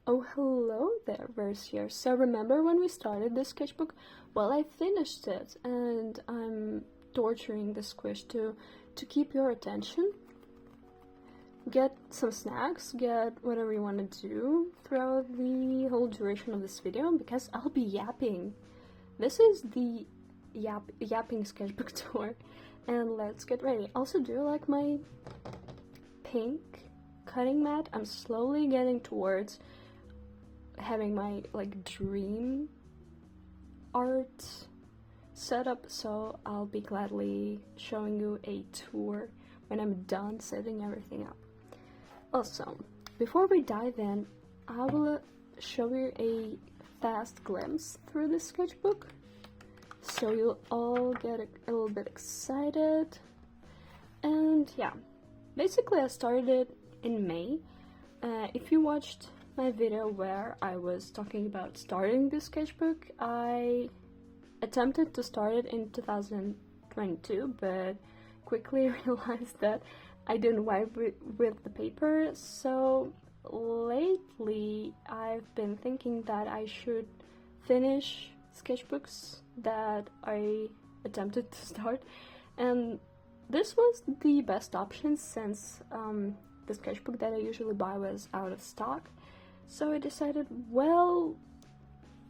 Oh, hello there, Versier. So remember when we started this sketchbook? Well, I finished it, and I'm torturing the squish to keep your attention. Get some snacks, get whatever you want to do throughout the whole duration of this video, because I'll be yapping. This is the yapping sketchbook tour, and let's get ready. Also, do you like my pink cutting mat? I'm slowly getting towards having my dream art setup, so I'll be gladly showing you a tour when I'm done setting everything up. Also, before we dive in, I will show you a fast glimpse through this sketchbook, so you'll all get a little bit excited. And yeah, basically I started in May. If you watched my video where I was talking about starting this sketchbook, I attempted to start it in 2022, but quickly realized that I didn't wipe with the paper, so lately I've been thinking that I should finish sketchbooks that I attempted to start, and this was the best option since the sketchbook that I usually buy was out of stock. So I decided, well,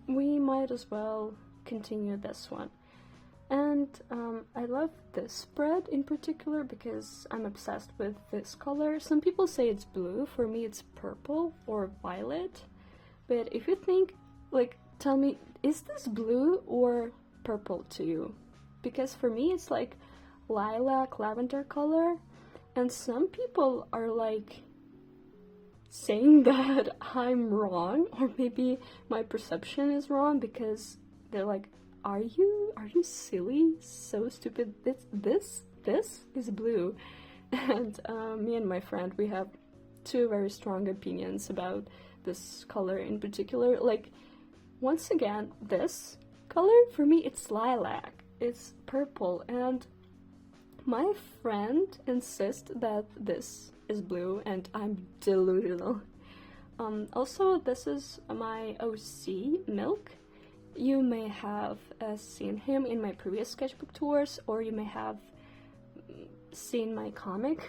we might as well continue this one. And I love this spread in particular because I'm obsessed with this color. Some people say it's blue, for me it's purple or violet. But if you think, tell me, is this blue or purple to you? Because for me it's like lilac, lavender color. And some people are saying that I'm wrong, or maybe my perception is wrong, because they're like, are you silly? So stupid. This is blue. And me and my friend, we have two very strong opinions about this color in particular. Once again, this color, for me, it's lilac, it's purple, and my friend insists that this is blue, and I'm delusional. Also, this is my OC, Milk. You may have seen him in my previous sketchbook tours, or you may have seen my comic.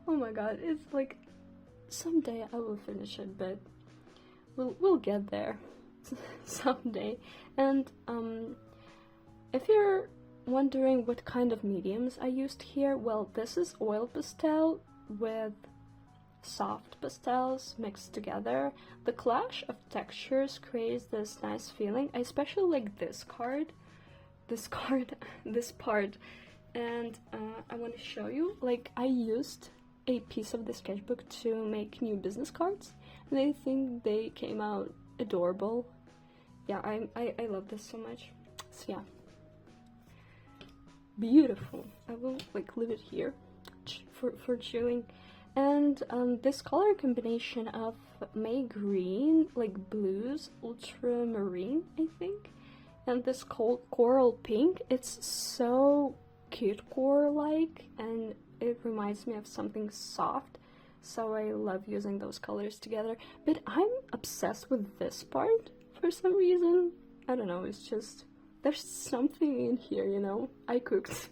Oh my god, it's someday I will finish it, but we'll get there someday. And if you're wondering what kind of mediums I used here, well, this is oil pastel with soft pastels mixed together. The clash of textures creates this nice feeling. I especially like this part, and I want to show you. I used a piece of the sketchbook to make new business cards, and I think they came out adorable. Yeah, I love this so much. So yeah, beautiful. I will leave it here for chewing. And this color combination of May green, blues, ultramarine, I think, and this coral pink, it's so cute core-like, and it reminds me of something soft, so I love using those colors together. But I'm obsessed with this part for some reason. I don't know, it's just, there's something in here, you know? I cooked.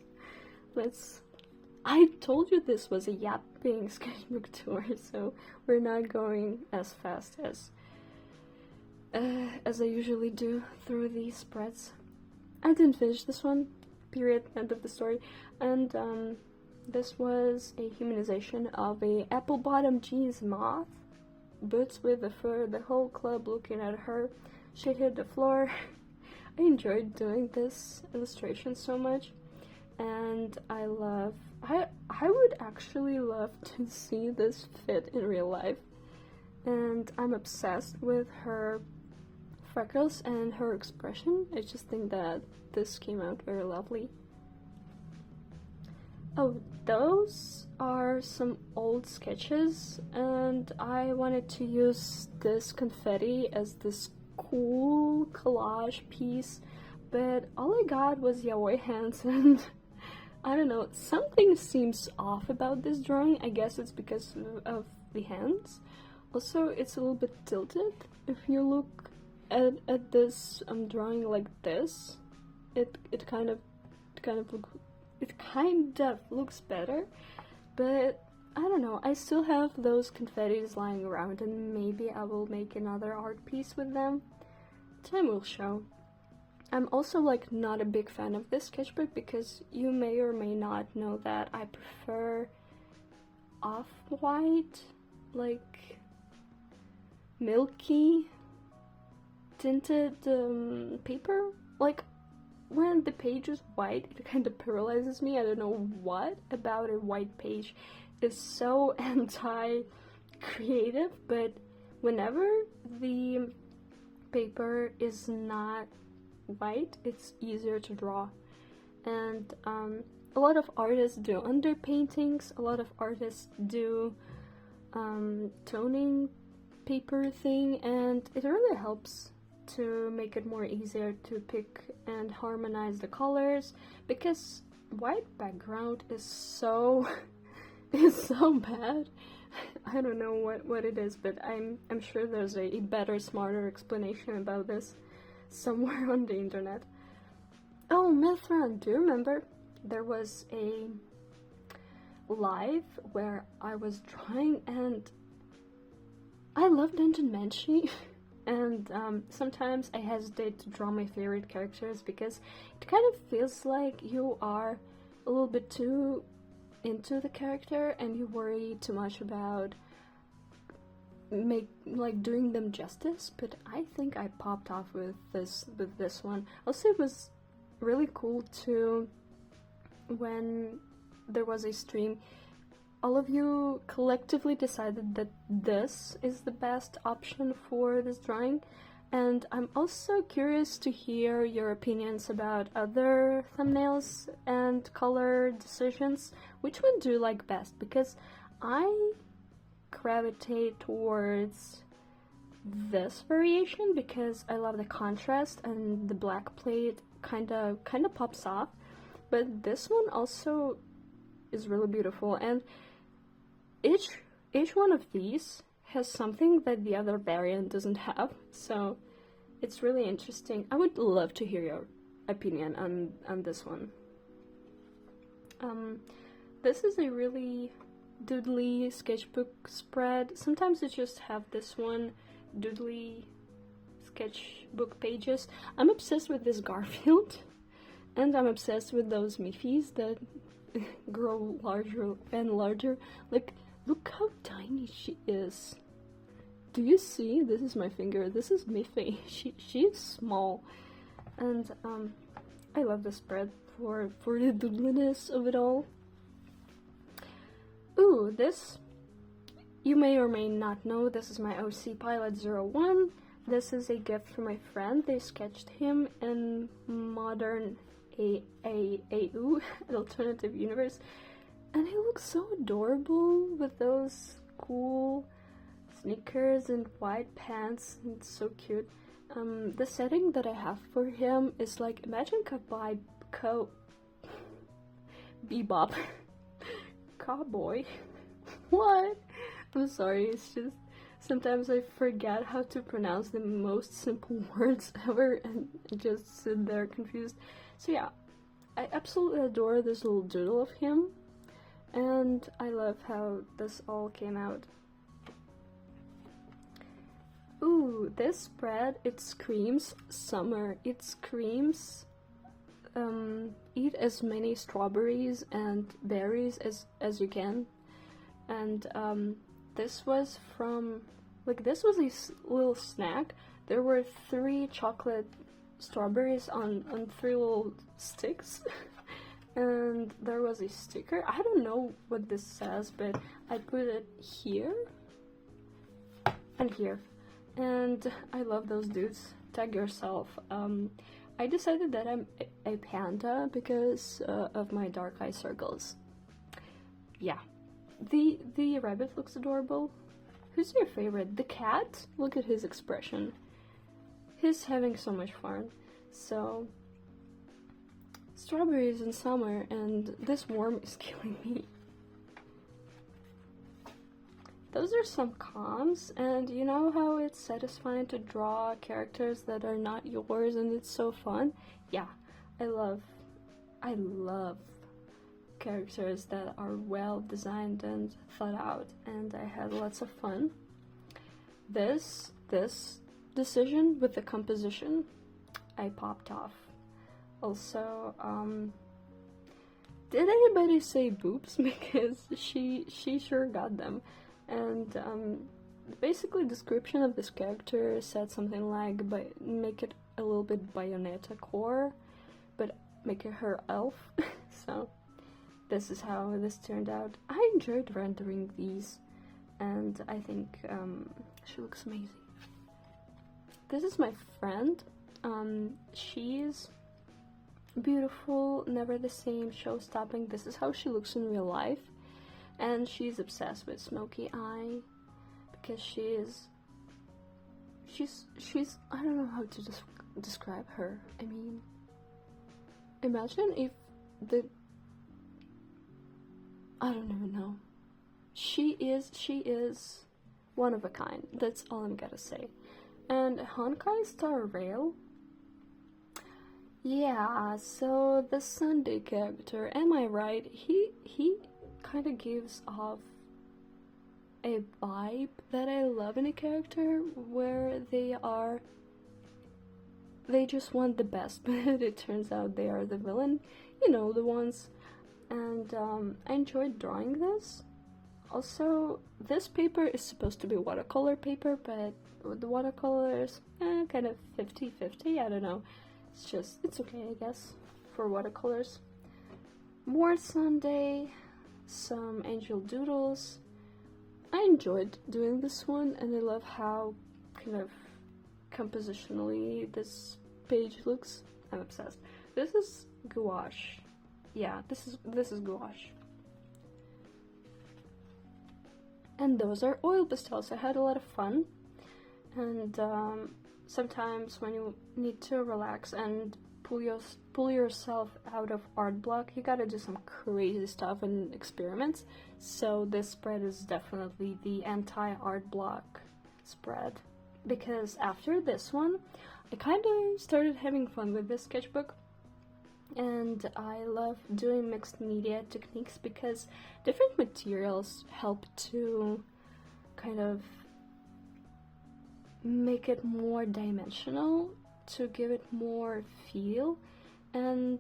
I told you this was a yapping sketchbook tour, so we're not going as fast as I usually do through these spreads. I didn't finish this one, period, end of the story. And this was a humanization of a apple-bottom jeans moth, boots with the fur, the whole club looking at her. She hit the floor. I enjoyed doing this illustration so much, and I would actually love to see this fit in real life, and I'm obsessed with her freckles and her expression. I just think that this came out very lovely. Oh, those are some old sketches, and I wanted to use this confetti as this cool collage piece, but all I got was yaoi hands, and I don't know, something seems off about this drawing. I guess it's because of the hands, Also, it's a little bit tilted. If you look at this drawing like this, it kind of looks better, but I don't know, I still have those confettis lying around, and maybe I will make another art piece with them. Time will show. I'm also like not a big fan of this sketchbook because you may or may not know that I prefer off-white, like milky tinted paper. Like when the page is white, it kind of paralyzes me. I don't know what about a white page is so anti-creative, but whenever the paper is not white, it's easier to draw. And a lot of artists do underpaintings, a lot of artists do toning paper thing, and it really helps to make it more easier to pick and harmonize the colors, because white background is so bad. I don't know what it is, but I'm sure there's a better, smarter explanation about this somewhere on the internet. Oh, Mithran, do you remember? There was a live where I was drawing, and I love Dungeon Manshi, and sometimes I hesitate to draw my favorite characters because it kind of feels like you are a little bit too into the character and you worry too much about doing them justice. But I think I popped off with this one. Also, it was really cool too when there was a stream, all of you collectively decided that this is the best option for this drawing, and I'm also curious to hear your opinions about other thumbnails and color decisions. Which one do you like best? Because I gravitate towards this variation because I love the contrast and the black plate kinda pops off, but this one also is really beautiful, and each one of these has something that the other variant doesn't have, so it's really interesting. I would love to hear your opinion on this one. This is a really doodly sketchbook spread. Sometimes I just have this one doodly sketchbook pages. I'm obsessed with this Garfield, and I'm obsessed with those Miffys that grow larger and larger. Like, look how tiny she is. Do you see? This is my finger. This is Miffy. She's small, and I love the spread for the doodliness of it all. Ooh, this, you may or may not know, this is my OC Pilot 01. This is a gift from my friend. They sketched him in modern AAU, an alternative universe, and he looks so adorable with those cool sneakers and white pants. It's so cute. The setting that I have for him is like, imagine Bebop. Cowboy. What? I'm sorry, it's just sometimes I forget how to pronounce the most simple words ever and just sit there confused. So yeah, I absolutely adore this little doodle of him, and I love how this all came out. Ooh, this spread, it screams summer. It screams eat as many strawberries and berries as you can. And this was from, like, this was a little snack. There were 3 chocolate strawberries on 3 little sticks. And there was a sticker. I don't know what this says, but I put it here and here. And I love those dudes. Tag yourself. I decided that I'm a panda because of my dark eye circles. Yeah. The rabbit looks adorable. Who's your favorite? The cat? Look at his expression. He's having so much fun. So, strawberries in summer, and this worm is killing me. those are some cons, and you know how it's satisfying to draw characters that are not yours and it's so fun? Yeah, I love characters that are well designed and thought out, and I had lots of fun. This decision with the composition, I popped off. Also, did anybody say boobs? Because she sure got them. And basically description of this character said something like, make it a little bit Bayonetta core, but make her elf. So this is how this turned out. I enjoyed rendering these, and I think she looks amazing. This is my friend. She's beautiful, never the same, show-stopping. This is how she looks in real life. And she's obsessed with smoky eye because she's I don't know how to describe her. I mean, imagine if I don't even know. She is one of a kind. That's all I'm gonna say. And Honkai Star Rail. Yeah, so the Sunday character, am I right? He kind of gives off a vibe that I love in a character, where they just want the best, but it turns out they are the villain, you know, the ones. And I enjoyed drawing this. Also, this paper is supposed to be watercolor paper, but the watercolors kind of 50-50, I don't know. It's okay, I guess, for watercolors. More Sunday, some angel doodles. I enjoyed doing this one, and I love how kind of compositionally this page looks. I'm obsessed. This is gouache. Yeah, this is gouache. And those are oil pastels. I had a lot of fun, and sometimes when you need to relax and pull yourself out of art block, you gotta do some crazy stuff and experiments. So this spread is definitely the anti-art block spread, because after this one I kind of started having fun with this sketchbook, and I love doing mixed media techniques because different materials help to kind of make it more dimensional, to give it more feel. And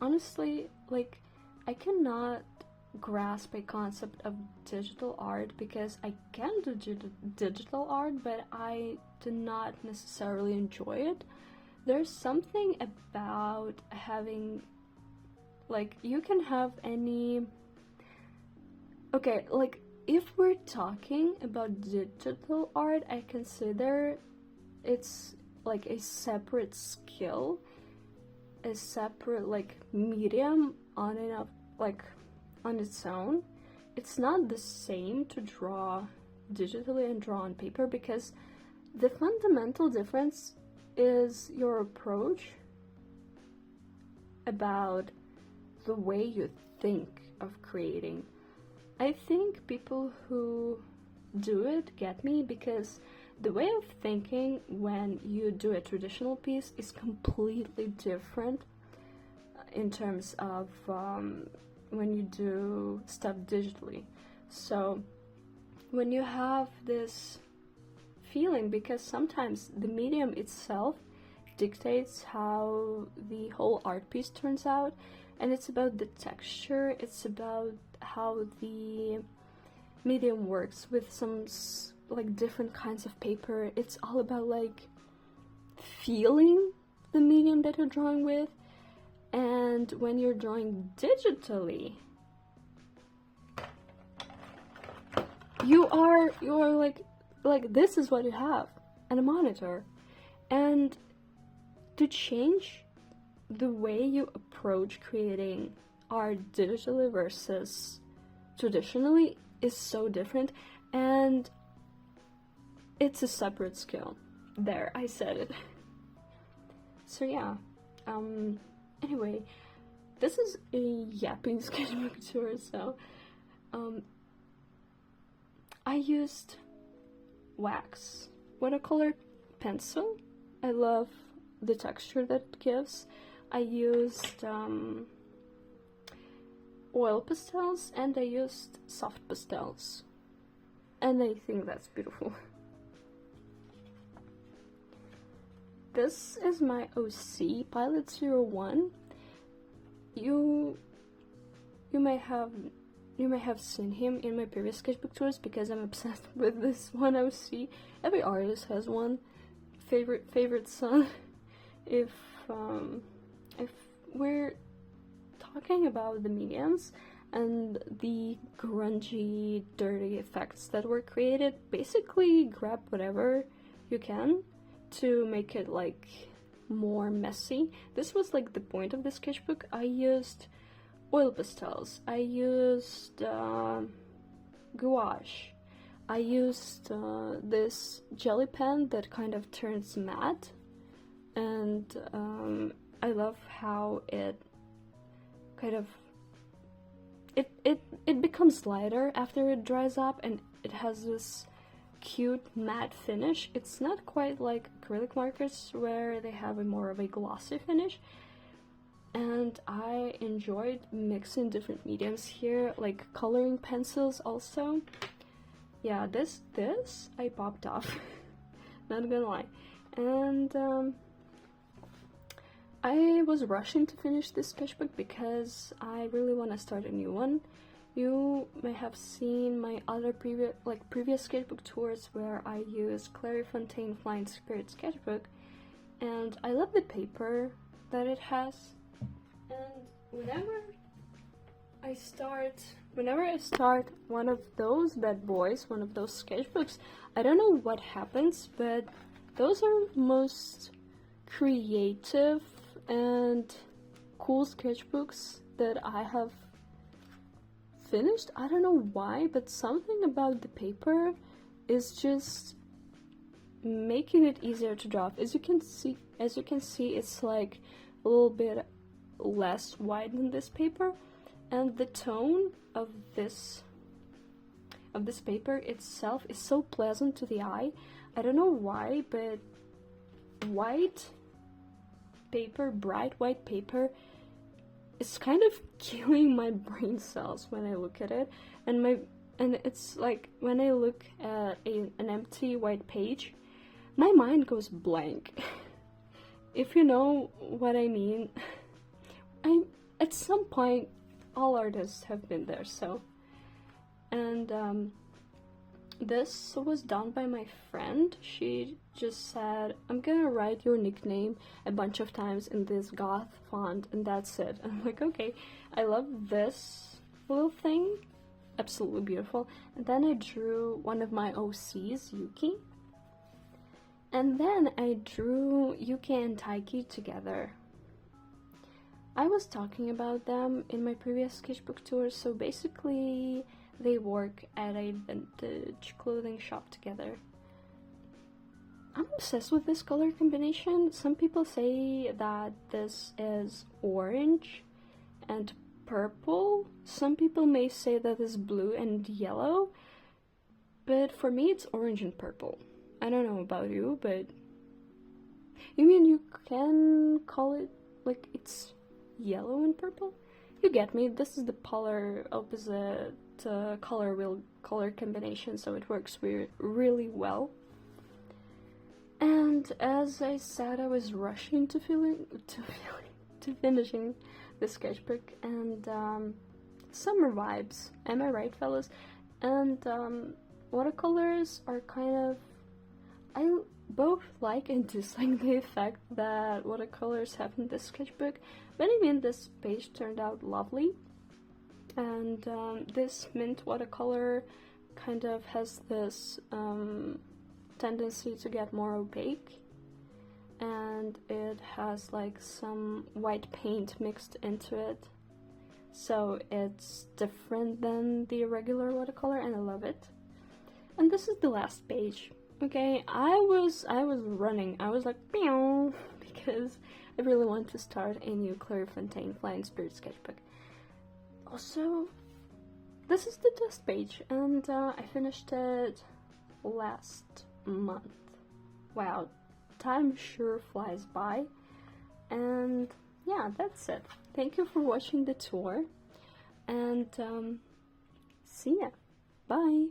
honestly, like, I cannot grasp a concept of digital art because I can do digital art, but I do not necessarily enjoy it. There's something about having, like, you can have any, okay, like, if we're talking about digital art, I consider it's like a separate skill, a separate like medium on and of, like, on its own. It's not the same to draw digitally and draw on paper, because the fundamental difference is your approach about the way you think of creating. I think people who do it get me, because the way of thinking when you do a traditional piece is completely different in terms of when you do stuff digitally. So when you have this feeling, because sometimes the medium itself dictates how the whole art piece turns out, and it's about the texture, it's about how the medium works with some like different kinds of paper. It's all about like feeling the medium that you're drawing with. And when you're drawing digitally, you are like this is what you have, and a monitor. And to change the way you approach creating art digitally versus traditionally is so different, and it's a separate skill. There, I said it. So yeah, anyway, this is a yapping sketchbook tour, so I used wax watercolor pencil. I love the texture that it gives. I used oil pastels and I used soft pastels, and I think that's beautiful. This is my OC Pilot 01. You may have seen him in my previous sketchbook tours because I'm obsessed with this one OC. Every artist has one favorite son. If we're talking about the mediums and the grungy, dirty effects that were created, basically grab whatever you can to make it like more messy. This was like the point of the sketchbook. I used oil pastels, I used gouache, I used this jelly pen that kind of turns matte, and I love how it kind of it becomes lighter after it dries up, and it has this cute matte finish. It's not quite like acrylic markers where they have a more of a glossy finish, and I enjoyed mixing different mediums here, like coloring pencils also. Yeah, this I popped off, not gonna lie. And I was rushing to finish this sketchbook because I really want to start a new one. You may have seen my other previous sketchbook tours where I use Clairefontaine Flying Spirit sketchbook, and I love the paper that it has. And whenever I start one of those bad boys, one of those sketchbooks, I don't know what happens, but those are most creative and cool sketchbooks that I have finished. I don't know why, but something about the paper is just making it easier to draw. As you can see, it's like a little bit less white than this paper, and the tone of this paper itself is so pleasant to the eye. I don't know why, but white paper, bright white paper, it's kind of killing my brain cells when I look at it, and it's like when I look at an empty white page, my mind goes blank. If you know what I mean. At some point, all artists have been there, so. And this was done by my friend. She just said, I'm gonna write your nickname a bunch of times in this goth font, and that's it. And I'm like, okay. I love this little thing. Absolutely beautiful. And then I drew one of my OCs, Yuki. And then I drew Yuki and Taiki together. I was talking about them in my previous sketchbook tour, so basically they work at a vintage clothing shop together. I'm obsessed with this color combination. Some people say that this is orange and purple. Some people may say that it's blue and yellow, but for me it's orange and purple. I don't know about you, but you mean you can call it like it's yellow and purple? You get me. This is the polar opposite color wheel color combination, so it works really well. And as I said, I was rushing to finishing the sketchbook, and summer vibes. Am I right, fellas? And watercolors are kind of, I both like and dislike the effect that watercolors have in this sketchbook, but I mean, this page turned out lovely, and this mint watercolor kind of has this tendency to get more opaque, and it has like some white paint mixed into it, so it's different than the regular watercolor, and I love it. And this is the last page. Okay, I was running. I was like, meow, because I really want to start a new Clairefontaine Flying Spirit sketchbook. Also, this is the test page, and I finished it last month. Wow, time sure flies by. And yeah, that's it. Thank you for watching the tour, and see ya. Bye.